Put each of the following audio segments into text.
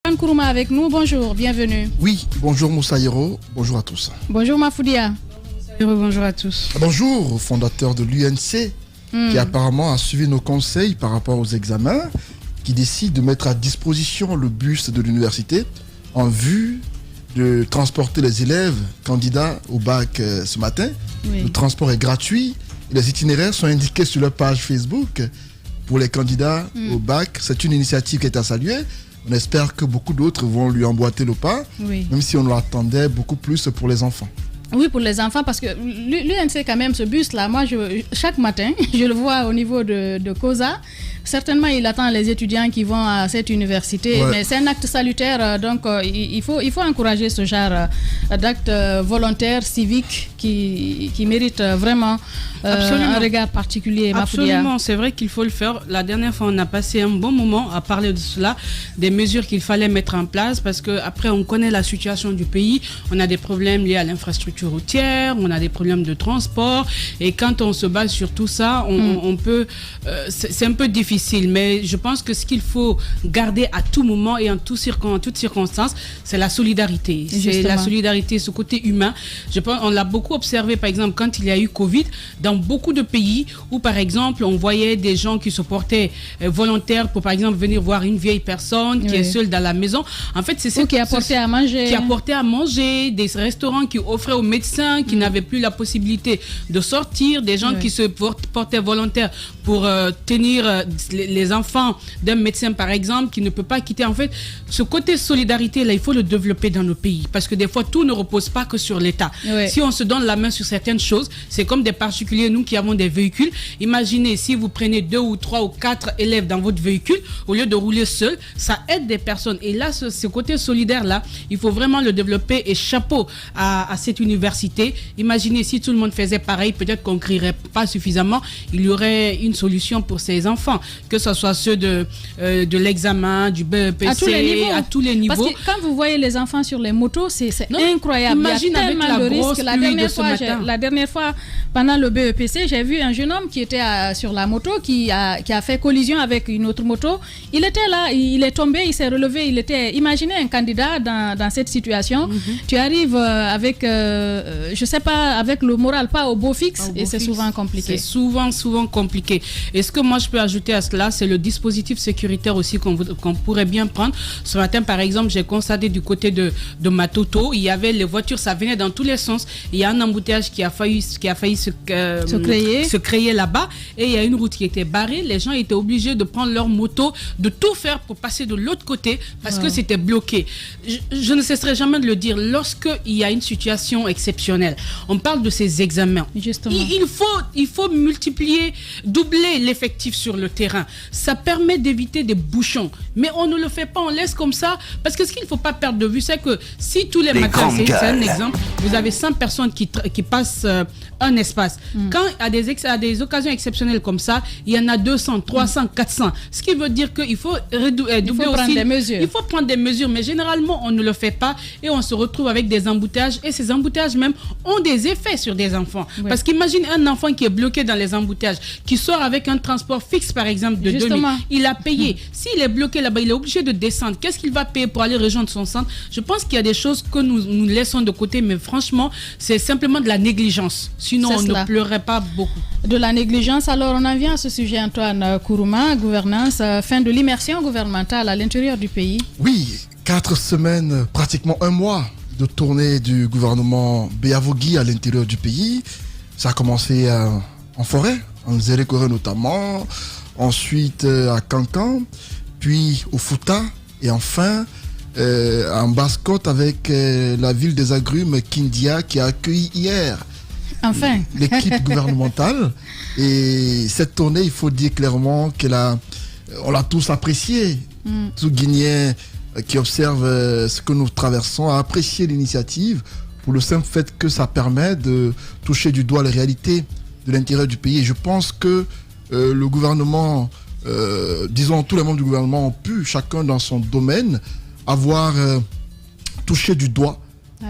Nkrumah avec nous, bonjour, bienvenue. Oui, bonjour Moussaïro, bonjour à tous. Bonjour Mafoudia. Bonjour à tous. Bonjour au fondateur de l'UNC qui apparemment a suivi nos conseils par rapport aux examens, qui décide de mettre à disposition le bus de l'université en vue de transporter les élèves candidats au bac ce matin. Oui. Le transport est gratuit, les itinéraires sont indiqués sur leur page Facebook pour les candidats au bac. C'est une initiative qui est à saluer. On espère que beaucoup d'autres vont lui emboîter le pas, même si on l'attendait beaucoup plus pour les enfants. Oui, pour les enfants, parce que l'UNC, quand même, ce bus-là, moi, chaque matin, je le vois au niveau de COSA. Certainement, il attend les étudiants qui vont à cette université, mais c'est un acte salutaire, donc il faut encourager ce genre d'actes volontaires, civiques, qui méritent vraiment un regard particulier. Absolument, c'est vrai qu'il faut le faire. La dernière fois, on a passé un bon moment à parler de cela, des mesures qu'il fallait mettre en place, parce qu'après, on connaît la situation du pays, on a des problèmes liés à l'infrastructure routière, on a des problèmes de transport, et quand on se base sur tout ça, on peut... c'est un peu difficile, mais je pense que ce qu'il faut garder à tout moment et en toutes circonstances, c'est la solidarité. C'est la solidarité, ce côté humain. Je pense, on l'a beaucoup observé, par exemple, quand il y a eu Covid, dans beaucoup de pays où, par exemple, on voyait des gens qui se portaient volontaires pour, par exemple, venir voir une vieille personne qui est seule dans la maison. En fait, c'est qui apportait à manger. Qui apportait à manger, des restaurants qui offraient aux médecins qui n'avaient plus la possibilité de sortir, des gens qui se portaient volontaires pour tenir les enfants d'un médecin, par exemple, qui ne peut pas quitter. En fait, ce côté solidarité, là, il faut le développer dans nos pays, parce que des fois, tout ne repose pas que sur l'État. Si on se donne la main sur certaines choses, c'est comme des particuliers, nous qui avons des véhicules. Imaginez si vous prenez 2 ou 3 ou 4 élèves dans votre véhicule, au lieu de rouler seul, ça aide des personnes. Et là, ce côté solidaire-là, il faut vraiment le développer, et chapeau à cette université. Imaginez si tout le monde faisait pareil, peut-être qu'on ne crierait pas suffisamment. Il y aurait une solution pour ces enfants, que ce soit ceux de l'examen, du BEPC, à tous les niveaux. Parce que quand vous voyez les enfants sur les motos, c'est incroyable. Imagine, il y a tellement de risques. La dernière fois, pendant le BEPC, j'ai vu un jeune homme qui était sur la moto, qui a fait collision avec une autre moto. Il était là, il est tombé, il s'est relevé. Imaginez un candidat dans cette situation. Tu arrives avec, je sais pas, avec le moral pas au beau fixe, et c'est souvent compliqué. C'est souvent compliqué. Et ce que moi je peux ajouter à cela, c'est le dispositif sécuritaire aussi qu'on pourrait bien prendre. Ce matin, par exemple, j'ai constaté du côté de Matoto, il y avait les voitures, ça venait dans tous les sens. Il y a un embouteillage qui a failli se créer là-bas, et il y a une route qui était barrée. Les gens étaient obligés de prendre leur moto, de tout faire pour passer de l'autre côté, parce que c'était bloqué. Je ne cesserai jamais de le dire, lorsqu'il y a une situation exceptionnelle, on parle de ces examens. Justement. Il faut multiplier, doubler l'effectif sur le terrain. Ça permet d'éviter des bouchons. Mais on ne le fait pas, on laisse comme ça. Parce que ce qu'il ne faut pas perdre de vue, c'est que si tous les matins, c'est un exemple, vous avez 100 personnes qui passent un espace. Quand à des occasions exceptionnelles comme ça, il y en a 200, 300, 400. Ce qui veut dire qu'il faut prendre des mesures. Il faut prendre des mesures, mais généralement, on ne le fait pas, et on se retrouve avec des embouteillages, et ces embouteillages même ont des effets sur des enfants. Parce qu'imagine un enfant qui est bloqué dans les embouteillages, qui sort avec un transport fixe, par exemple, de 2000. Il a payé. S'il est bloqué là-bas, il est obligé de descendre. Qu'est-ce qu'il va payer pour aller rejoindre son centre? Je pense qu'il y a des choses que nous laissons de côté, mais franchement, c'est simplement de la négligence. Sinon, on ne pleurerait pas beaucoup. De la négligence. Alors, on en vient à ce sujet, Antoine Nkrumah, gouvernance, fin de l'immersion gouvernementale à l'intérieur du pays. Oui, 4 semaines, pratiquement un mois de tournée du gouvernement Béavogui à l'intérieur du pays. Ça a commencé en forêt, en Zérékoré notamment, ensuite à Cancan, puis au Fouta, et enfin en Basse-Côte avec la ville des agrumes Kindia qui a accueilli hier l'équipe gouvernementale. Et cette tournée, il faut dire clairement on l'a tous appréciée. Tout Guinéen qui observe ce que nous traversons a apprécié l'initiative pour le simple fait que ça permet de toucher du doigt les réalités de l'intérieur du pays. Et je pense que le gouvernement, disons tous les membres du gouvernement ont pu, chacun dans son domaine, avoir touché du doigt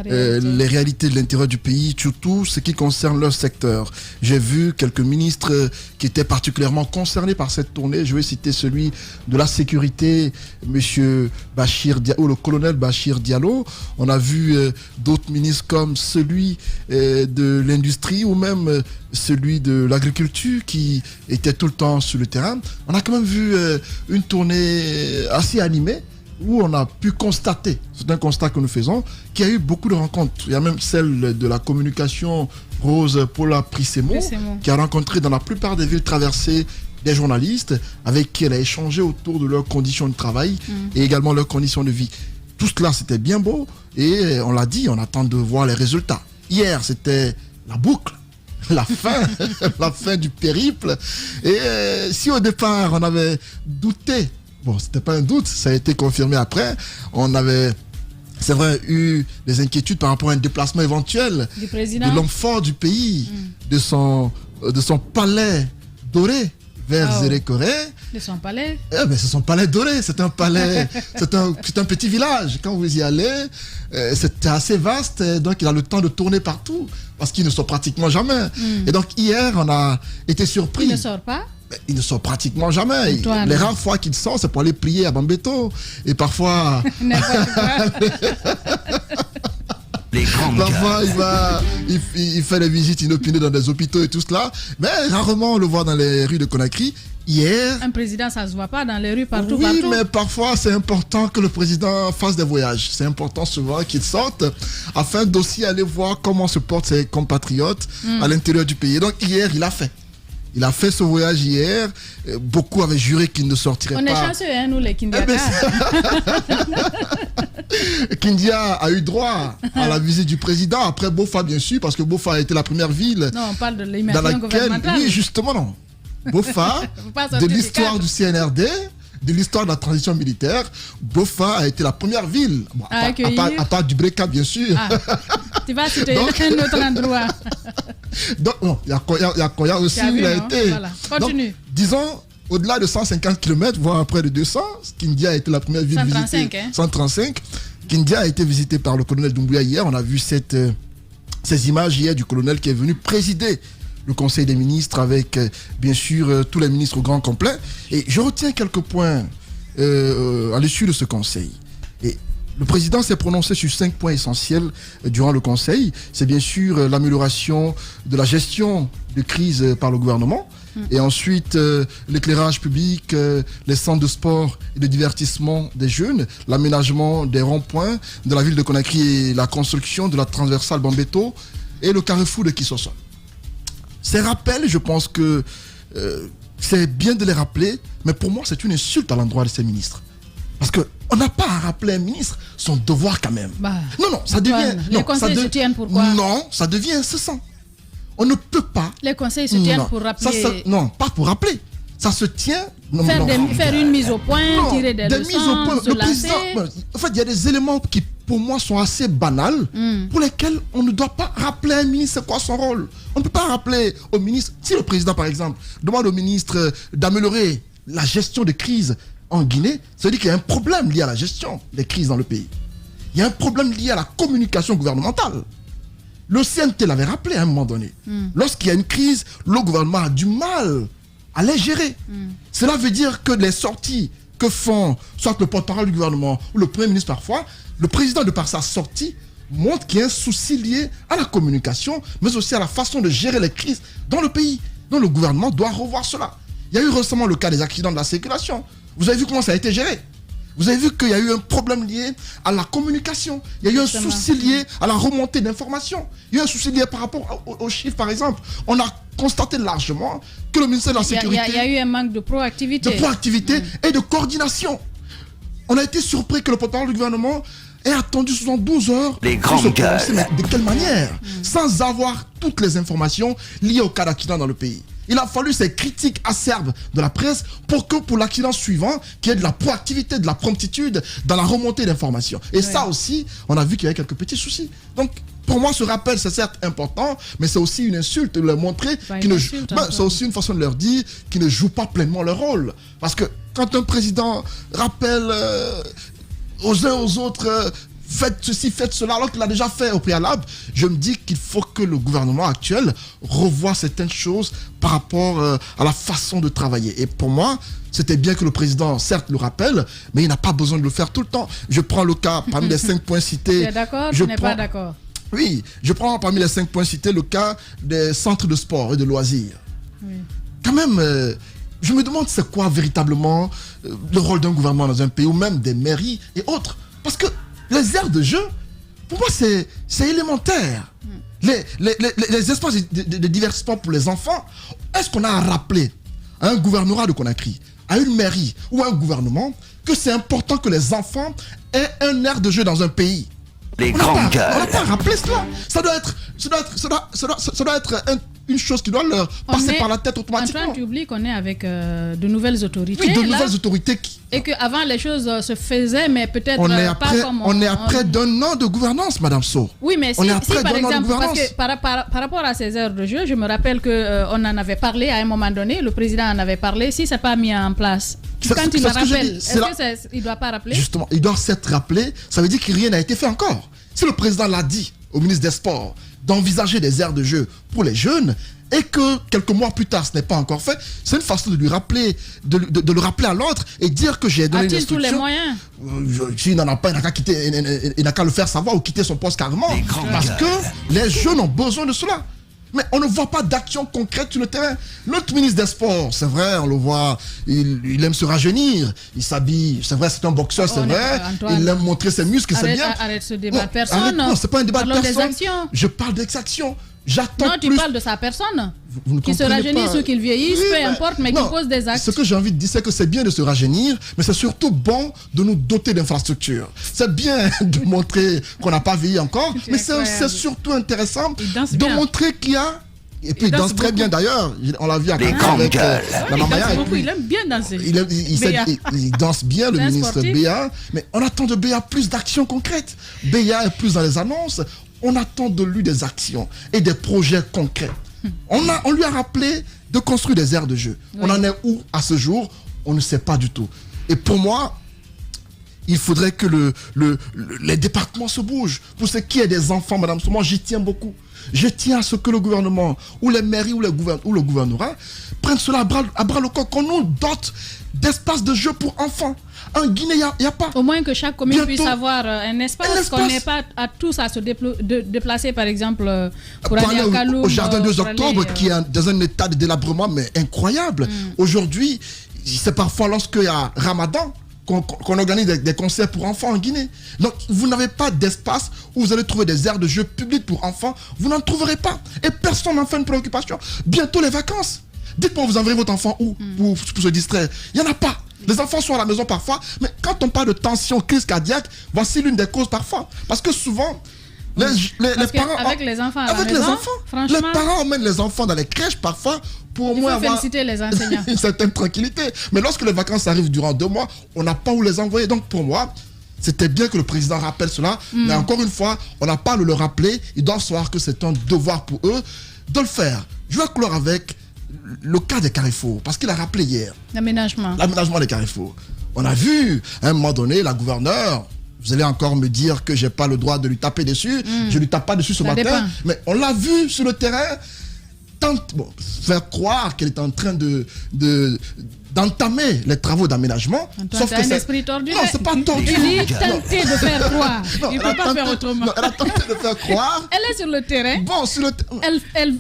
les réalités de l'intérieur du pays, surtout ce qui concerne leur secteur. J'ai vu quelques ministres qui étaient particulièrement concernés par cette tournée. Je vais citer celui de la sécurité, monsieur Bachir Diallo, le colonel Bachir Diallo. On a vu d'autres ministres comme celui de l'industrie ou même celui de l'agriculture qui était tout le temps sur le terrain. On a quand même vu une tournée assez animée, où on a pu constater, c'est un constat que nous faisons, qu'il y a eu beaucoup de rencontres. Il y a même celle de la communication Rose Paula Prissemo, qui a rencontré dans la plupart des villes traversées des journalistes avec qui elle a échangé autour de leurs conditions de travail et également leurs conditions de vie. Tout cela, c'était bien beau et on l'a dit, on attend de voir les résultats. Hier, c'était la boucle, la fin, la fin du périple. Et si au départ, on avait douté, bon, c'était pas un doute, ça a été confirmé après. On avait, c'est vrai, eu des inquiétudes par rapport à un déplacement éventuel de l'homme fort du pays, de son palais doré vers Zérékoré. De son palais. C'est son palais doré, c'est un palais, c'est un petit village. Quand vous y allez, c'était assez vaste, donc il a le temps de tourner partout, parce qu'il ne sort pratiquement jamais. Et donc hier, on a été surpris. Il ne sort pas? Il ne sort pratiquement jamais. Les rares fois qu'il sort, c'est pour aller prier à Bambeto. Et parfois... Parfois, il fait des visites inopinées dans des hôpitaux et tout cela. Mais rarement, on le voit dans les rues de Conakry. Hier... Un président, ça ne se voit pas dans les rues partout. Oui, mais parfois, c'est important que le président fasse des voyages. C'est important souvent qu'il sorte afin d'aussi aller voir comment se portent ses compatriotes à l'intérieur du pays. Donc hier, il a fait. Il a fait ce voyage hier. Beaucoup avaient juré qu'il ne sortirait pas. On est chanceux, hein, nous, les Kindiaka. Kindia a eu droit à la visite du président. Après Bofa, bien sûr, parce que Bofa a été la première ville. Non, on parle de l'immersion gouvernementale. Oui, justement, non. Bofa, de l'histoire du CNRD, de l'histoire de la transition militaire, Bofa a été la première ville, bon, à part du Breka, bien sûr. Tu vas citer un autre endroit. Donc, non, il y a Koya aussi, il a été. Voilà. Continue. Donc, disons, au-delà de 150 km, voire près de 200, Kindia a été la première ville 135, visitée. hein. 135. Kindia a été visité par le colonel Doumbouya hier. On a vu ces images hier du colonel qui est venu présider le Conseil des ministres avec, bien sûr, tous les ministres au grand complet. Et je retiens quelques points à l'issue de ce Conseil. Et le président s'est prononcé sur 5 points essentiels durant le Conseil. C'est bien sûr l'amélioration de la gestion de crise par le gouvernement. Et ensuite, l'éclairage public, les centres de sport et de divertissement des jeunes, l'aménagement des ronds-points de la ville de Conakry et la construction de la transversale Bambeto et le carrefour de Kissoso. Ces rappels, je pense que c'est bien de les rappeler, mais pour moi, c'est une insulte à l'endroit de ces ministres. Parce qu'on n'a pas à rappeler un ministre son devoir quand même. Non, ça devient... Les conseils se tiennent pourquoi? Non, ça devient incessant. On ne peut pas... Les conseils se tiennent pour rappeler... Non, pas pour rappeler. Ça se tient... Faire une mise au point, tirer des leçons, mises au point. se lasser. En fait, il y a des éléments qui, pour moi, sont assez banals, pour lesquels on ne doit pas rappeler à un ministre c'est quoi son rôle. On ne peut pas rappeler au ministre... Si le président, par exemple, demande au ministre d'améliorer la gestion des crises en Guinée, ça veut dire qu'il y a un problème lié à la gestion des crises dans le pays. Il y a un problème lié à la communication gouvernementale. Le CNT l'avait rappelé à un moment donné. Lorsqu'il y a une crise, le gouvernement a du mal à les gérer. Cela veut dire que les sorties que font soit le porte-parole du gouvernement ou le Premier ministre parfois, le président de par sa sortie montre qu'il y a un souci lié à la communication, mais aussi à la façon de gérer les crises dans le pays. Donc le gouvernement doit revoir cela. Il y a eu récemment le cas des accidents de la circulation. Vous avez vu comment ça a été géré? Vous avez vu qu'il y a eu un problème lié à la communication. Il y a eu un souci lié à la remontée d'informations. Il y a eu un souci lié par rapport aux chiffres, par exemple. On a constaté largement que le ministère de la Sécurité... Il y a eu un manque de proactivité. Et de coordination. On a été surpris que le porte-parole du gouvernement ait attendu 72 heures. Les grandes gueules. Mais de quelle manière? Sans avoir toutes les informations liées au cas d'accident dans le pays. Il a fallu ces critiques acerbes de la presse pour que pour l'accident suivant, qu'il y ait de la proactivité, de la promptitude dans la remontée d'informations. Et ça aussi, on a vu qu'il y avait quelques petits soucis. Donc, pour moi, ce rappel, c'est certes important, mais c'est aussi une insulte de leur montrer c'est aussi une façon de leur dire qu'ils ne jouent pas pleinement leur rôle. Parce que quand un président rappelle aux uns aux autres, faites ceci, faites cela, alors qu'il a déjà fait au préalable. Je me dis qu'il faut que le gouvernement actuel revoie certaines choses par rapport à la façon de travailler. Et pour moi, c'était bien que le président, certes, le rappelle, mais il n'a pas besoin de le faire tout le temps. Je prends le cas, parmi les 5 points cités... Tu es d'accord? Je n'es pas d'accord. Oui, je prends parmi les 5 points cités le cas des centres de sport et de loisirs. Oui. Quand même, je me demande c'est quoi véritablement le rôle d'un gouvernement dans un pays, ou même des mairies et autres. Parce que les aires de jeu, pour moi, c'est élémentaire. Les espaces de divertissement pour les enfants, est-ce qu'on a à rappeler à un gouvernorat de Conakry, à une mairie ou à un gouvernement, que c'est important que les enfants aient un aire de jeu dans un pays? Les grands gueules. On n'a pas rappelé cela. Ça doit être une chose qui doit leur passer par la tête automatiquement. Antoine, tu oublies qu'on est avec de nouvelles autorités. Oui, de nouvelles autorités qui... Et qu'avant, les choses se faisaient, mais peut-être pas comme... On est après d'un an de gouvernance, Madame Sow. Oui, mais si par exemple, parce que par rapport à ces heures de jeu, je me rappelle qu'on en avait parlé à un moment donné, le président en avait parlé, si ce n'est pas mis en place. Quand il me rappelle, est-ce qu'il ne doit pas rappeler? Justement, il doit s'être rappelé, ça veut dire que rien n'a été fait encore. Si le président l'a dit au ministre des Sports d'envisager des aires de jeu pour les jeunes, et que quelques mois plus tard ce n'est pas encore fait, c'est une façon de lui rappeler, de le rappeler à l'ordre et dire que j'ai donné une instruction. A-t-il tous les moyens? S'il n'en a pas, il n'a qu'à quitter, il n'a qu'à le faire savoir ou quitter son poste carrément. Parce que les jeunes ont besoin de cela. Mais on ne voit pas d'action concrète sur le terrain. Notre ministre des Sports, c'est vrai, on le voit, il aime se rajeunir, il s'habille, c'est vrai, c'est un boxeur, c'est vrai, il aime montrer ses muscles, c'est bien. Arrête ce débat de personne. Non, c'est pas un débat de personne. Des actions. Je parle d'actions. Non, tu parles de sa personne. Qu'il se rajeunisse ou qu'il vieillisse, peu importe, mais qu'il pose des actes. Ce que j'ai envie de dire, c'est que c'est bien de se rajeunir, mais c'est surtout bon de nous doter d'infrastructures. C'est bien de montrer qu'on n'a pas vieilli encore, mais c'est surtout intéressant de montrer qu'il y a... Et puis il danse très bien d'ailleurs, on l'a vu à les avec la Mamaya. Il aime bien danser. Il danse bien, le ministre Béa, mais on attend de Béa plus d'actions concrètes. Béa est plus dans les annonces. On attend de lui des actions et des projets concrets. On lui a rappelé de construire des aires de jeu. Oui. On en est où à ce jour? On ne sait pas du tout. Et pour moi, il faudrait que les départements se bougent. Pour ce qui est des enfants, Madame Sow, moi j'y tiens beaucoup. Je tiens à ce que le gouvernement, ou les mairies, ou le gouvernorat, prennent cela à bras le corps, qu'on nous dote d'espaces de jeu pour enfants. En Guinée, il n'y a pas. Au moins que chaque commune puisse avoir un espace, qu'on n'ait pas à tous à se déplacer, par exemple, pour aller à Kaloum. Au jardin 2 octobre, qui est dans un état de délabrement, mais incroyable. Aujourd'hui, c'est parfois lorsqu'il y a Ramadan qu'on organise des concerts pour enfants en Guinée. Donc, vous n'avez pas d'espace où vous allez trouver des aires de jeux publics pour enfants. Vous n'en trouverez pas. Et personne n'en fait une préoccupation. Bientôt les vacances. Dites-moi, vous enverrez votre enfant où pour se distraire? Il n'y en a pas. Les enfants sont à la maison parfois, mais quand on parle de tension, crise cardiaque, voici l'une des causes parfois. Parce que souvent, les parents... Avec les enfants à la maison, franchement... Les parents emmènent les enfants dans les crèches parfois pour au moins avoir féliciter les enseignants. Une certaine tranquillité. Mais lorsque les vacances arrivent durant 2 mois, on n'a pas où les envoyer. Donc pour moi, c'était bien que le président rappelle cela, mais encore une fois, on n'a pas à le rappeler. Ils doivent savoir que c'est un devoir pour eux de le faire. Je vais clore avec le cas des carrefours, parce qu'il a rappelé hier. L'aménagement des carrefours. On a vu, à un moment donné, la gouverneure, vous allez encore me dire que je n'ai pas le droit de lui taper dessus, je ne lui tape pas dessus ce matin, dépend. Mais on l'a vu sur le terrain, faire croire qu'elle est en train d'entamer les travaux d'aménagement. Sauf que c'est un esprit tordu. Non, c'est pas tordu. Il dit tenter de faire croire. Il ne peut pas faire autrement. Non, elle a tenté de faire croire. Elle est sur le terrain. Bon,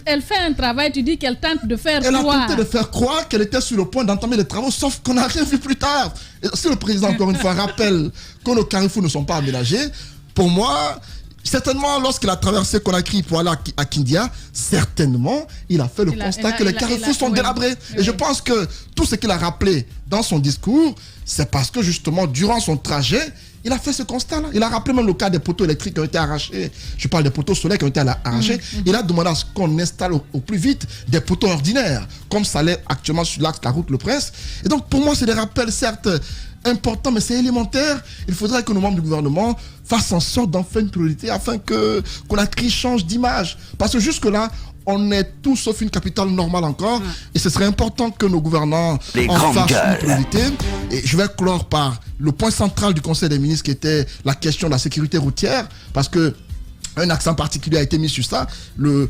elle fait un travail, tu dis qu'elle tente de faire croire. Elle a tenté de faire croire qu'elle était sur le point d'entamer les travaux, sauf qu'on n'a rien vu plus tard. Et si le président, encore une fois, rappelle que nos carrefours ne sont pas aménagés, pour moi... Certainement, lorsqu'il a traversé Conakry pour aller à Kindia, certainement, il a fait le constat que les carrefours sont délabrés. Et je pense que tout ce qu'il a rappelé dans son discours, c'est parce que justement, durant son trajet, il a fait ce constat-là. Il a rappelé même le cas des poteaux électriques qui ont été arrachés. Je parle des poteaux solaires qui ont été arrachés. Il a demandé à ce qu'on installe au plus vite des poteaux ordinaires, comme ça l'est actuellement sur l'axe la route Le Prince. Et donc, pour moi, c'est des rappels, certes, important, mais c'est élémentaire. Il faudrait que nos membres du gouvernement fassent en sorte d'en faire une priorité afin que Conakry change d'image. Parce que jusque-là, on est tout sauf une capitale normale encore. Et ce serait important que nos gouvernants en fassent une priorité. Et je vais clore par le point central du Conseil des ministres qui était la question de la sécurité routière. Parce que un accent particulier a été mis sur ça. Le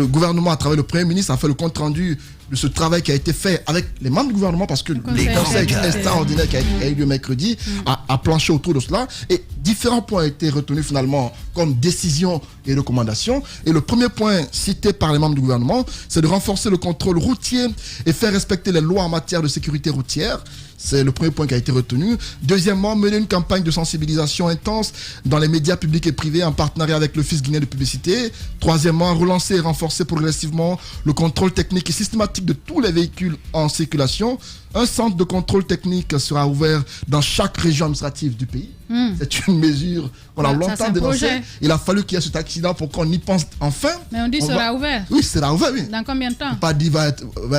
gouvernement, à travers le Premier ministre, a fait le compte-rendu de ce travail qui a été fait avec les membres du gouvernement, parce que le conseil extraordinaire qui a eu lieu mercredi a planché autour de cela. Et différents points ont été retenus finalement comme décisions et recommandations. Et le premier point cité par les membres du gouvernement, c'est de renforcer le contrôle routier et faire respecter les lois en matière de sécurité routière. C'est le premier point qui a été retenu. Deuxièmement, mener une campagne de sensibilisation intense dans les médias publics et privés en partenariat avec l'Office guinéen de publicité. Troisièmement, relancer et renforcer progressivement le contrôle technique et systématique de tous les véhicules en circulation. Un centre de contrôle technique sera ouvert dans chaque région administrative du pays. C'est une mesure qu'on a longtemps dénoncée. Il a fallu qu'il y ait cet accident pour qu'on y pense enfin. Mais on dit sera ouvert. Oui, sera ouvert, oui. Dans combien de temps? On ne peut pas dire va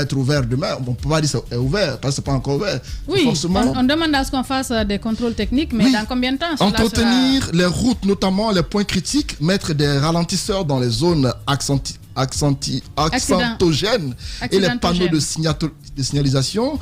être ouvert demain. On ne peut pas dire c'est ouvert parce que ce n'est pas encore ouvert. Oui, forcément, on demande à ce qu'on fasse des contrôles techniques, mais dans combien de temps? Entretenir les routes, notamment les points critiques, mettre des ralentisseurs dans les zones accidentogènes et les panneaux de signalisation,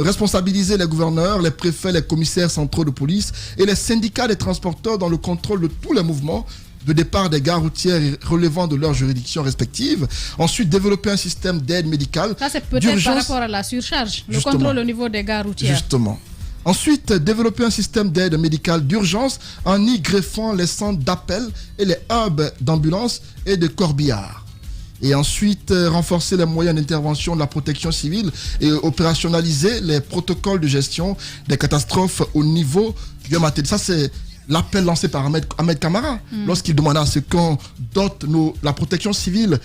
responsabiliser les gouverneurs, les préfets, les commissaires centraux de police et les syndicats des transporteurs dans le contrôle de tous les mouvements de départ des gares routières relevant de leurs juridictions respectives. Ensuite, développer un système d'aide médicale. Ça, c'est peut-être par rapport à la surcharge, le contrôle au niveau des gares routières. Justement. Ensuite, développer un système d'aide médicale d'urgence en y greffant les centres d'appel et les hubs d'ambulance et de corbillards. Et ensuite, renforcer les moyens d'intervention de la protection civile et opérationnaliser les protocoles de gestion des catastrophes au niveau du matériel. Ça, c'est l'appel lancé par Ahmed Kamara lorsqu'il demandait à ce qu'on dote la protection civile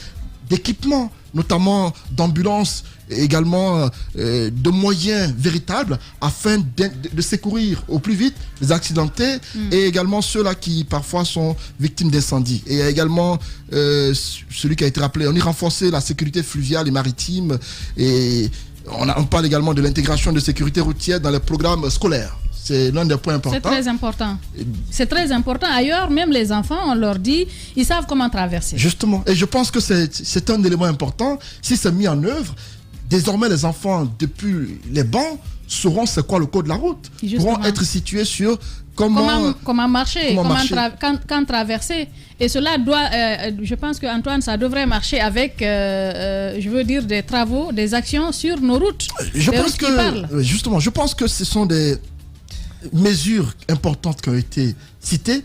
d'équipements, notamment d'ambulances, et également de moyens véritables afin de secourir au plus vite les accidentés et également ceux-là qui parfois sont victimes d'incendies. Et également celui qui a été rappelé, on y renforcer la sécurité fluviale et maritime et on parle également de l'intégration de sécurité routière dans les programmes scolaires. C'est l'un des points importants. C'est très important. C'est très important. Ailleurs, même les enfants, on leur dit, ils savent comment traverser. Justement. Et je pense que c'est un élément important. Si c'est mis en œuvre, désormais, les enfants, depuis les bancs, sauront c'est quoi le code de la route. Justement. Pourront être situés sur comment marcher, quand traverser. Et cela doit, je pense qu'Antoine, ça devrait marcher avec, je veux dire, des travaux, des actions sur nos routes. Justement, je pense que ce sont des mesures importantes qui ont été citées,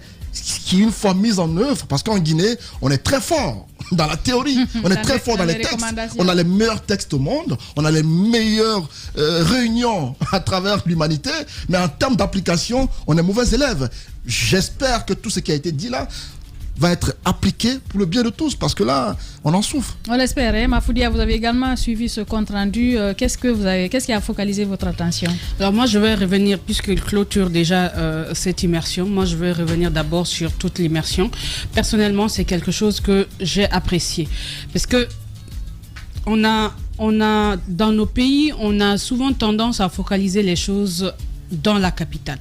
qui une fois mises en œuvre, parce qu'en Guinée, on est très fort dans la théorie, on est très fort dans les textes, on a les meilleurs textes au monde, on a les meilleures réunions à travers l'humanité, mais en termes d'application, on est mauvais élèves. J'espère que tout ce qui a été dit là va être appliqué pour le bien de tous, parce que là, on en souffre. On l'espère. Hein? Mafoudia, vous avez également suivi ce compte-rendu. Qu'est-ce qui a focalisé votre attention? Alors moi, je vais revenir, puisqu'il clôture déjà cette immersion, moi je vais revenir d'abord sur toute l'immersion. Personnellement, c'est quelque chose que j'ai apprécié. Parce que on a, dans nos pays, on a souvent tendance à focaliser les choses dans la capitale.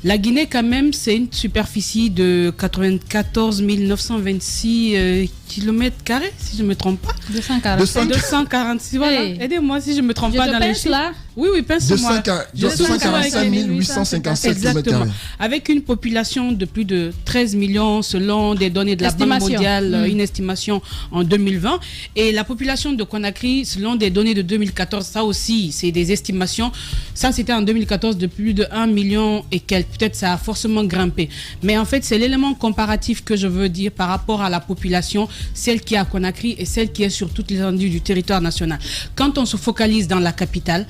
La Guinée, quand même, c'est une superficie de 94 926 km², si je ne me trompe pas. 246, voilà. Aidez-moi si je ne me trompe pas dans les chiffres. Là. Oui, pince-moi. 245 857 km². Avec une population de plus de 13 millions, selon des données de la Banque mondiale, une estimation en 2020. Et la population de Conakry, selon des données de 2014, ça aussi, c'est des estimations. Ça, c'était en 2014 de plus de 1 million et quelques. Peut-être ça a forcément grimpé. Mais en fait, c'est l'élément comparatif que je veux dire par rapport à la population, celle qui est à Conakry et celle qui est sur toute l'étendue du territoire national. Quand on se focalise dans la capitale,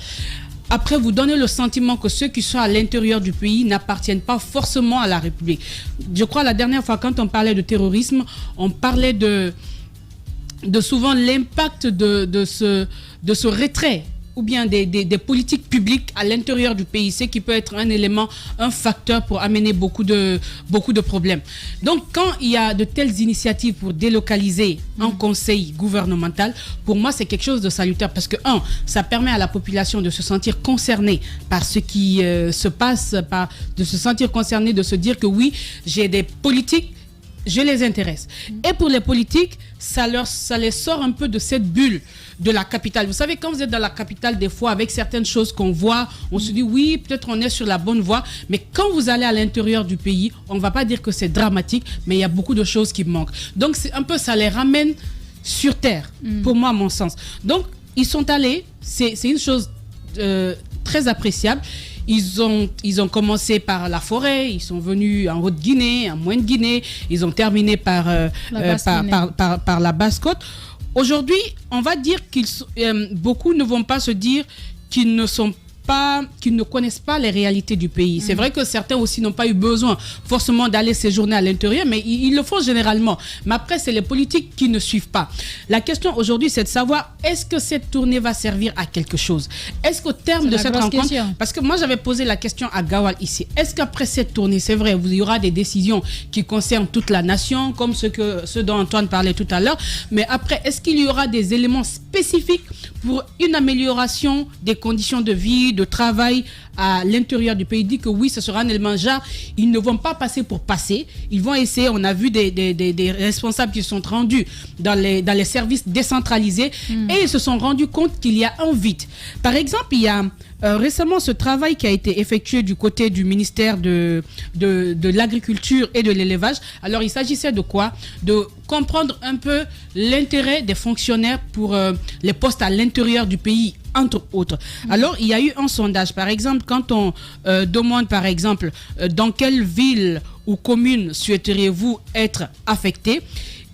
après, vous donnez le sentiment que ceux qui sont à l'intérieur du pays n'appartiennent pas forcément à la République. Je crois la dernière fois, quand on parlait de terrorisme, on parlait de souvent l'impact de ce retrait ou bien des politiques publiques à l'intérieur du pays, ce qui peut être un élément, un facteur pour amener beaucoup de problèmes. Donc, quand il y a de telles initiatives pour délocaliser un conseil gouvernemental, pour moi, c'est quelque chose de salutaire parce que, ça permet à la population de se sentir concernée par ce qui se passe, de se sentir concernée, de se dire que oui, j'ai des politiques, je les intéresse. Et pour les politiques, ça les sort un peu de cette bulle de la capitale. Vous savez, quand vous êtes dans la capitale, des fois, avec certaines choses qu'on voit, on se dit, oui, peut-être on est sur la bonne voie, mais quand vous allez à l'intérieur du pays, on ne va pas dire que c'est dramatique, mais il y a beaucoup de choses qui manquent. Donc, c'est un peu, ça les ramène sur terre, pour moi, à mon sens. Donc, ils sont allés, c'est une chose très appréciable. Ils ont commencé par la forêt, ils sont venus en Haute-Guinée, en Moyenne-Guinée, ils ont terminé par la Basse-Côte. Aujourd'hui, on va dire beaucoup ne vont pas se dire qu'ils ne connaissent pas les réalités du pays. C'est vrai que certains aussi n'ont pas eu besoin forcément d'aller séjourner à l'intérieur, mais ils le font généralement. Mais après, c'est les politiques qui ne suivent pas. La question aujourd'hui, c'est de savoir, est-ce que cette tournée va servir à quelque chose? Est-ce qu'au terme de cette rencontre... Parce que moi, j'avais posé la question à Gawal ici. Est-ce qu'après cette tournée, c'est vrai, il y aura des décisions qui concernent toute la nation, comme ce dont Antoine parlait tout à l'heure, mais après, est-ce qu'il y aura des éléments spécifiques pour une amélioration des conditions de vie, de travail à l'intérieur du pays? Il dit que oui, ce sera un élément genre, ils ne vont pas passer pour passer, ils vont essayer. On a vu des responsables qui sont rendus dans les services décentralisés et ils se sont rendus compte qu'il y a un vide. Par exemple, il y a récemment ce travail qui a été effectué du côté du ministère de l'Agriculture et de l'Élevage. Alors, il s'agissait de quoi? De comprendre un peu l'intérêt des fonctionnaires pour les postes à l'intérieur du pays, entre autres. Alors, il y a eu un sondage. Par exemple, quand on demande, par exemple, dans quelle ville ou commune souhaiteriez-vous être affecté,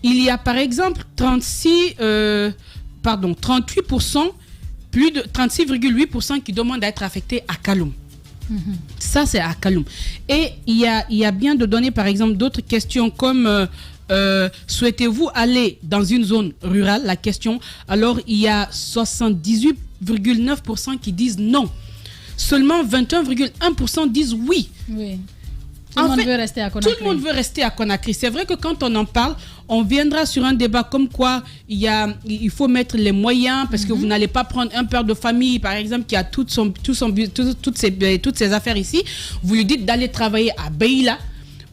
il y a, par exemple, 38%, plus de 36,8% qui demandent à être affectés à Kaloum. Ça, c'est à Kaloum. Et il y a bien de donner, par exemple, d'autres questions comme souhaitez-vous aller dans une zone rurale? La question. Alors, il y a 78,9% qui disent non. Seulement 21,1% disent oui. Tout le monde veut rester à Conakry. Tout le monde veut rester à Conakry. C'est vrai que quand on en parle, on viendra sur un débat comme quoi il faut mettre les moyens parce que vous n'allez pas prendre un père de famille, par exemple, qui a toutes ses affaires ici. Vous lui dites d'aller travailler à Beila,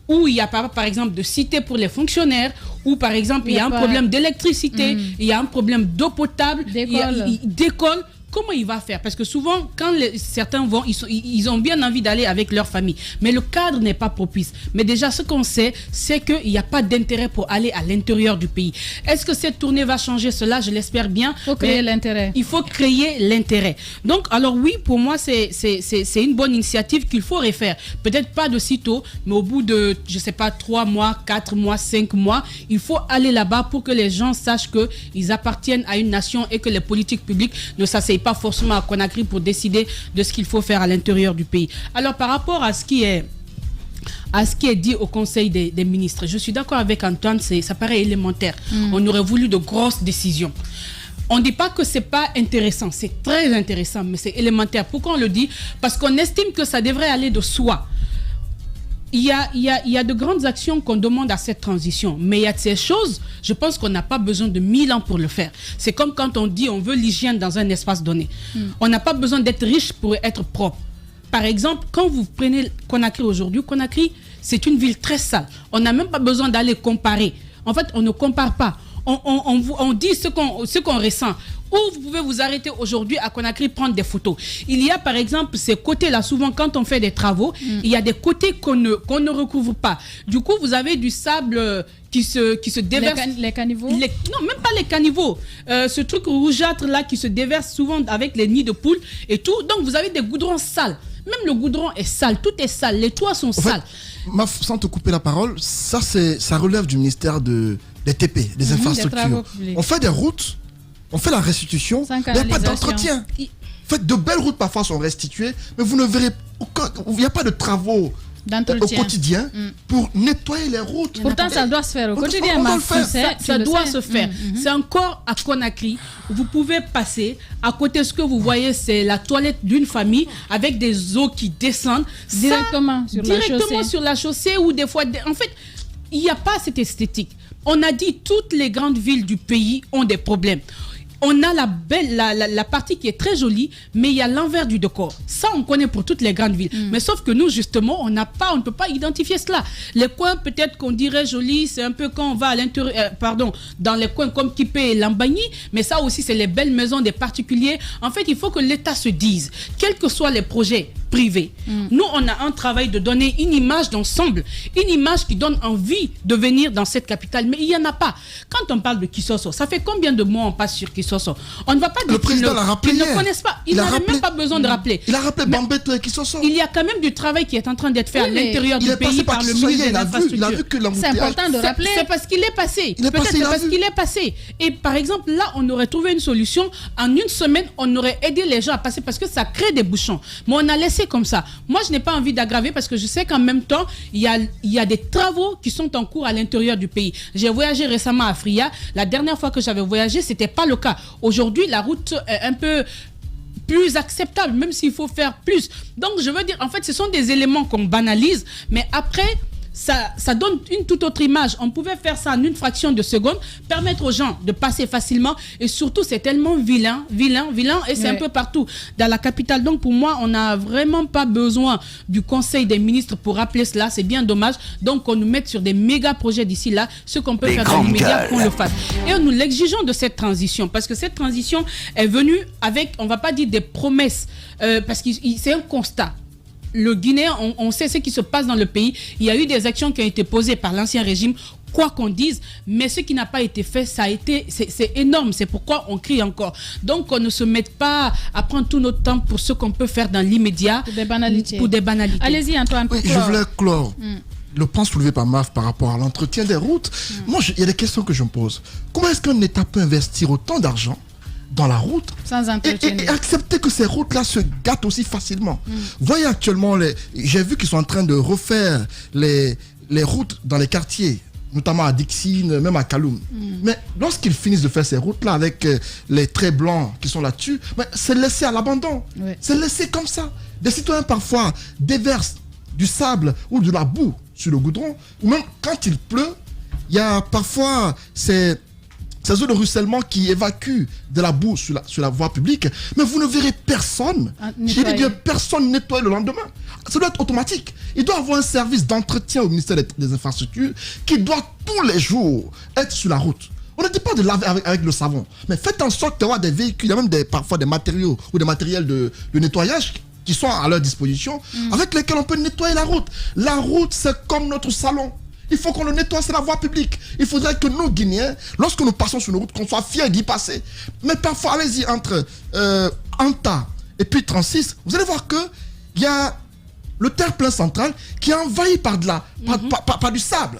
où il y a par exemple de cité pour les fonctionnaires, où par exemple il y a un problème d'électricité, il y a un problème d'eau potable, d'école. Comment il va faire? Parce que souvent, quand certains vont, ils ont bien envie d'aller avec leur famille. Mais le cadre n'est pas propice. Mais déjà, ce qu'on sait, c'est qu'il n'y a pas d'intérêt pour aller à l'intérieur du pays. Est-ce que cette tournée va changer cela? Je l'espère bien. Il faut créer l'intérêt. Il faut créer l'intérêt. Donc, alors oui, pour moi, c'est une bonne initiative qu'il faut refaire. Peut-être pas de sitôt, mais au bout de, je ne sais pas, 3 mois, 4 mois, 5 mois, il faut aller là-bas pour que les gens sachent qu'ils appartiennent à une nation et que les politiques publiques ne s'asseyent pas forcément à Conakry pour décider de ce qu'il faut faire à l'intérieur du pays. Alors, par rapport à ce qui est dit au Conseil des ministres, je suis d'accord avec Antoine, ça paraît élémentaire. On aurait voulu de grosses décisions. On ne dit pas que c'est pas intéressant, c'est très intéressant, mais c'est élémentaire. Pourquoi on le dit? Parce qu'on estime que ça devrait aller de soi. Il y a de grandes actions qu'on demande à cette transition, mais il y a de ces choses, je pense qu'on n'a pas besoin de 1000 ans pour le faire. C'est comme quand on dit on veut l'hygiène dans un espace donné. On n'a pas besoin d'être riche pour être propre. Par exemple, quand vous prenez Conakry aujourd'hui, Conakry, c'est une ville très sale. On n'a même pas besoin d'aller comparer. En fait, on ne compare pas. On dit ce qu'on ressent. Ou vous pouvez vous arrêter aujourd'hui à Conakry, prendre des photos. Il y a par exemple ces côtés-là, souvent quand on fait des travaux, il y a des côtés qu'on ne recouvre pas. Du coup, vous avez du sable qui se déverse. Les caniveaux? Non, même pas les caniveaux. Ce truc rougeâtre là qui se déverse souvent avec les nids de poules et tout. Donc vous avez des goudrons sales. Même le goudron est sale, tout est sale, les toits sont sales. Sans te couper la parole, ça relève du ministère des TP, des infrastructures. On fait des routes, on fait la restitution, il n'y a pas d'entretien. En fait, de belles routes parfois sont restituées, mais vous ne verrez il n'y a pas de travaux au quotidien pour nettoyer les routes. Pourtant, ça doit se faire au quotidien. Ça doit se faire. C'est encore à Conakry. Vous pouvez passer. À côté, ce que vous voyez, c'est la toilette d'une famille avec des eaux qui descendent directement sur la chaussée ou des fois... En fait, il n'y a pas cette esthétique. On a dit toutes les grandes villes du pays ont des problèmes. On a la partie qui est très jolie, mais il y a l'envers du décor. Ça, on connaît pour toutes les grandes villes. Mais sauf que nous, justement, on ne peut pas identifier cela. Les coins, peut-être qu'on dirait jolis, c'est un peu quand on va à l'intérieur, dans les coins comme Kipé et Lambagny, mais ça aussi, c'est les belles maisons des particuliers. En fait, il faut que l'État se dise, quels que soient les projets privés, nous, on a un travail de donner une image d'ensemble, une image qui donne envie de venir dans cette capitale. Mais il n'y en a pas. Quand on parle de Kisosso, ça fait combien de mois on passe sur Kisosso? On ne va pas dire qu'ils ne connaissent pas. Ils n'avaient même pas besoin de rappeler. Il a rappelé Bambette et Kisosso. Il y a quand même du travail qui est en train d'être fait à l'intérieur du pays par le ministre des Infrastructures. C'est important de rappeler. C'est parce qu'il est passé. Peut-être c'est parce qu'il est passé. Et par exemple, là, on aurait trouvé une solution. En une semaine, on aurait aidé les gens à passer parce que ça crée des bouchons. Mais on a laissé comme ça. Moi, je n'ai pas envie d'aggraver parce que je sais qu'en même temps, il y a des travaux qui sont en cours à l'intérieur du pays. J'ai voyagé récemment à Fria. La dernière fois que j'avais voyagé, ce n'était pas le cas. Aujourd'hui, la route est un peu plus acceptable, même s'il faut faire plus. Donc, je veux dire, en fait, ce sont des éléments qu'on banalise, mais après, ça donne une toute autre image. On pouvait faire ça en une fraction de seconde, permettre aux gens de passer facilement, et surtout, c'est tellement vilain, et c'est un peu partout dans la capitale. Donc, pour moi, on n'a vraiment pas besoin du Conseil des ministres pour rappeler cela. C'est bien dommage. Donc, on nous mette sur des méga projets d'ici là, ce qu'on peut faire dans l'immédiat, qu'on le fasse. Et nous l'exigeons de cette transition, parce que cette transition est venue avec, on ne va pas dire des promesses, parce que c'est un constat. Le Guinéen, on sait ce qui se passe dans le pays. Il y a eu des actions qui ont été posées par l'ancien régime, quoi qu'on dise, mais ce qui n'a pas été fait, c'est énorme. C'est pourquoi on crie encore. Donc, on ne se mette pas à prendre tout notre temps pour ce qu'on peut faire dans l'immédiat. Pour des banalités. Allez-y, Antoine. Oui, je voulais clore. Le point soulevé par MAF par rapport à l'entretien des routes. Moi, il y a des questions que je me pose. Comment est-ce qu'un État peut investir autant d'argent dans la route sans et accepter que ces routes-là se gâtent aussi facilement? Voyez actuellement, j'ai vu qu'ils sont en train de refaire les routes dans les quartiers, notamment à Dixine, même à Kaloum. Mais lorsqu'ils finissent de faire ces routes-là avec les traits blancs qui sont là-dessus, c'est laissé à l'abandon. C'est laissé comme ça. Des citoyens parfois déversent du sable ou de la boue sur le goudron, ou même quand il pleut, il y a parfois ces eaux de ruissellement qui évacuent de la boue sur la voie publique, mais vous ne verrez personne. J'ai dit bien personne nettoyer le lendemain. Ça doit être automatique. Il doit avoir un service d'entretien au ministère des Infrastructures qui doit tous les jours être sur la route. On ne dit pas de laver avec le savon, mais faites en sorte d'avoir des véhicules, il y a même parfois des matériaux ou des matériels de nettoyage qui sont à leur disposition, avec lesquels on peut nettoyer la route. La route, c'est comme notre salon. Il faut qu'on le nettoie, c'est la voie publique. Il faudrait que nous, Guinéens, lorsque nous passons sur nos routes, qu'on soit fiers d'y passer. Mais parfois, allez-y, entre Anta et puis 36, vous allez voir qu'il y a le terre-plein central qui est envahi par du sable.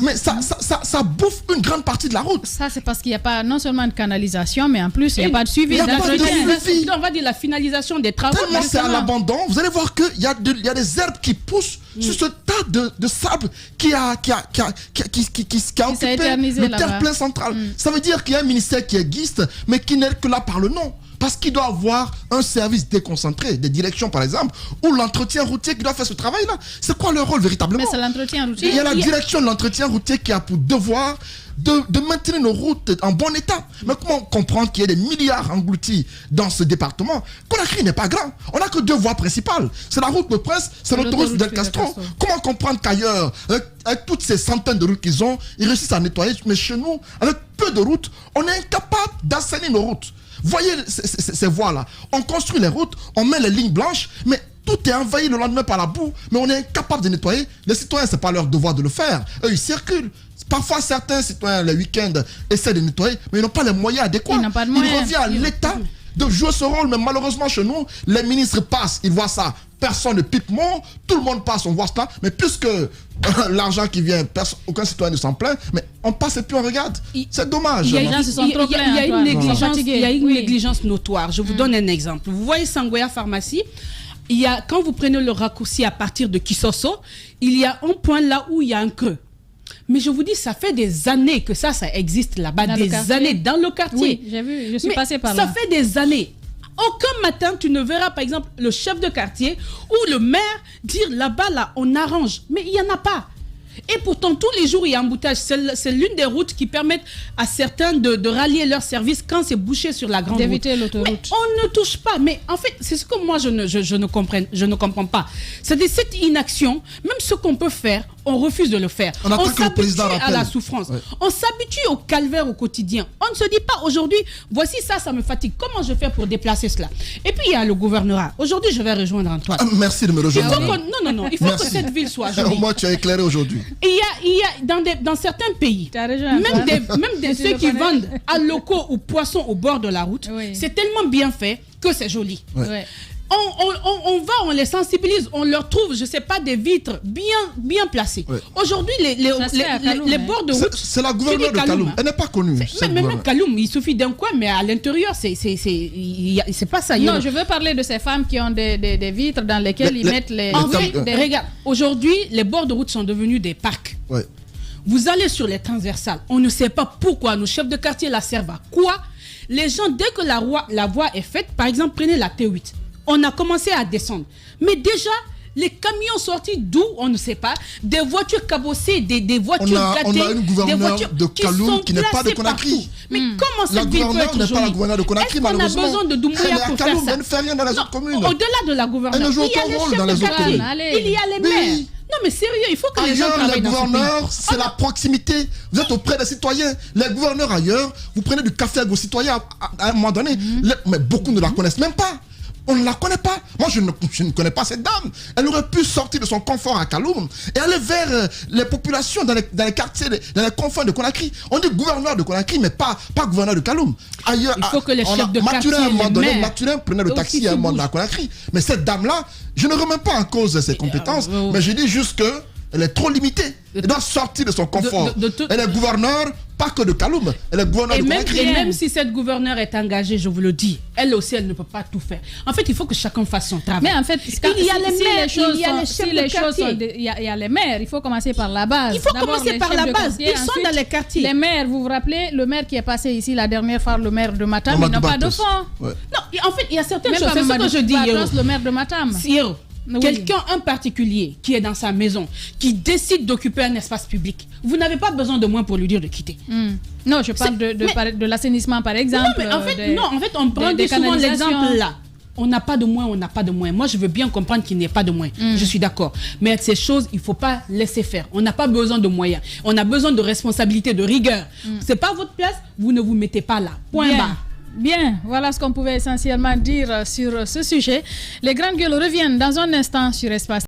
Mais ça bouffe une grande partie de la route. Ça, c'est parce qu'il n'y a pas non seulement de canalisation, mais en plus, il n'y a pas de suivi. On va dire la finalisation des travaux. Tellement c'est à l'abandon, vous allez voir qu'il y a des herbes qui poussent sur ce tas de sable qui a occupé le terre-plein central. Ça veut dire qu'il y a un ministère qui existe, mais qui n'est que là par le nom. Parce qu'il doit avoir un service déconcentré, des directions par exemple, ou l'entretien routier qui doit faire ce travail-là. C'est quoi leur rôle véritablement? Mais c'est l'entretien routier. Il y a la direction de l'entretien routier qui a pour devoir de maintenir nos routes en bon état. Mais comment comprendre qu'il y a des milliards engloutis dans ce département? Conakry n'est pas grand. On n'a que 2 voies principales. C'est la route de Prince, c'est l'autoroute Fidel Castro. Comment comprendre qu'ailleurs, avec toutes ces centaines de routes qu'ils ont, ils réussissent à nettoyer, mais chez nous, avec peu de routes, on est incapable d'assainir nos routes. Voyez ces voies-là. On construit les routes, on met les lignes blanches, mais tout est envahi le lendemain par la boue, mais on est incapable de nettoyer. Les citoyens, ce n'est pas leur devoir de le faire. Eux, ils circulent. Parfois, certains citoyens, les week-ends, essaient de nettoyer, mais ils n'ont pas les moyens adéquats. Il revient à l'État de jouer ce rôle, mais malheureusement, chez nous, les ministres passent, ils voient ça. Personne ne pipe mot, tout le monde passe, on voit cela, mais puisque l'argent qui vient, aucun citoyen ne s'en plaint, mais on passe et puis on regarde. C'est dommage. Il y a une négligence notoire. Je vous donne un exemple. Vous voyez Sangoya Pharmacie, quand vous prenez le raccourci à partir de Kisosso, il y a un point là où il y a un creux. Mais je vous dis, ça fait des années que ça existe là-bas, des années dans le quartier. Oui, j'ai vu, je suis passée par là. Ça fait des années. Aucun matin, tu ne verras par exemple le chef de quartier ou le maire dire là-bas, là, on arrange. Mais il n'y en a pas. Et pourtant, tous les jours, il y a embouteillage. C'est l'une des routes qui permettent à certains de rallier leur service quand c'est bouché sur la grande route. D'éviter l'autoroute. Mais on ne touche pas. Mais en fait, c'est ce que moi, je ne comprends pas. C'est cette inaction, même ce qu'on peut faire, on refuse de le faire. On s'habitue à la souffrance. Ouais. On s'habitue au calvaire au quotidien. On ne se dit pas aujourd'hui, voici ça me fatigue. Comment je fais pour déplacer cela? Et puis, il y a le gouvernement. Aujourd'hui, je vais rejoindre Antoine. Merci de me rejoindre. Non. Il faut que cette ville soit jolie. Moi, tu as éclairé aujourd'hui. Il y a dans certains pays, même ceux qui vendent à locaux ou poissons au bord de la route, c'est tellement bien fait que c'est joli. Ouais. On les sensibilise, on leur trouve, je sais pas, des vitres bien placées. Ouais. Aujourd'hui, les bords de route... C'est la gouverneure de Kaloum. Elle n'est pas connue. Même Kaloum, il suffit d'un coin, mais à l'intérieur, c'est pas ça. Non, je veux parler de ces femmes qui ont des vitres dans lesquelles ils mettent les... En fait, regarde, aujourd'hui, les bords de route sont devenus des parcs. Ouais. Vous allez sur les transversales, on ne sait pas pourquoi nos chefs de quartier la servent à quoi. Les gens, dès que la voie est faite, par exemple, prenez la T8. On a commencé à descendre. Mais déjà, les camions sortis d'où, on ne sait pas, des voitures cabossées, des voitures gâtées, on a une gouverneure de Kaloum qui n'est pas de Conakry. Mais comment cette ville peut être jolie? La gouverneure n'est pas la gouverneure de Conakry, malheureusement. On a besoin de Doumbouya pour faire ça. Elle ne fait rien dans les autres communes. Au-delà de la gouverneure, elle ne joue aucun rôle dans les autres communes. Il y a les maires. Non mais sérieux, il faut que les gens travaillent dans ce pays. Les gouverneurs, c'est la proximité. Vous êtes auprès des citoyens. Les gouverneurs ailleurs, vous prenez du café avec vos citoyens à un moment donné. Mais beaucoup ne la connaissent même pas. On ne la connaît pas. Moi, je ne connais pas cette dame. Elle aurait pu sortir de son confort à Kaloum et aller vers les populations dans les quartiers, dans les confins de Conakry. On dit gouverneur de Conakry, mais pas gouverneur de Kaloum. Ailleurs, il faut que les chefs de quartier, Mathurin prenait le taxi à un moment à Conakry. Mais cette dame-là, je ne remets pas en cause ses compétences, mais je dis juste que elle est trop limitée. Elle doit sortir de son confort. Elle est gouverneure, pas que de Kaloum. Elle est gouverneure de Conakry. Et même si cette gouverneure est engagée, je vous le dis, elle aussi, elle ne peut pas tout faire. En fait, il faut que chacun fasse son travail. Mais en fait, il y a les maires, il y a les chefs de quartier. Il y a les maires. Il faut commencer par la base. Il faut commencer par la base. Ils sont dans les quartiers. Les maires, vous vous rappelez, le maire qui est passé ici la dernière fois, le maire de Matam, ils n'ont pas de fonds. Non, en fait, il y a certaines choses. C'est ce que je dis. Le maire de Matam. Oui. Quelqu'un en particulier qui est dans sa maison, qui décide d'occuper un espace public, vous n'avez pas besoin de moi pour lui dire de quitter. Non, je parle de l'assainissement par exemple. Non, mais en fait, on prend souvent l'exemple là. On n'a pas de moyens, Moi, je veux bien comprendre qu'il n'y ait pas de moyens. Je suis d'accord. Mais ces choses, il ne faut pas laisser faire. On n'a pas besoin de moyens. On a besoin de responsabilité, de rigueur. Ce n'est pas votre place, vous ne vous mettez pas là. Point barre. Bien, voilà ce qu'on pouvait essentiellement dire sur ce sujet. Les grandes gueules reviennent dans un instant sur Espace.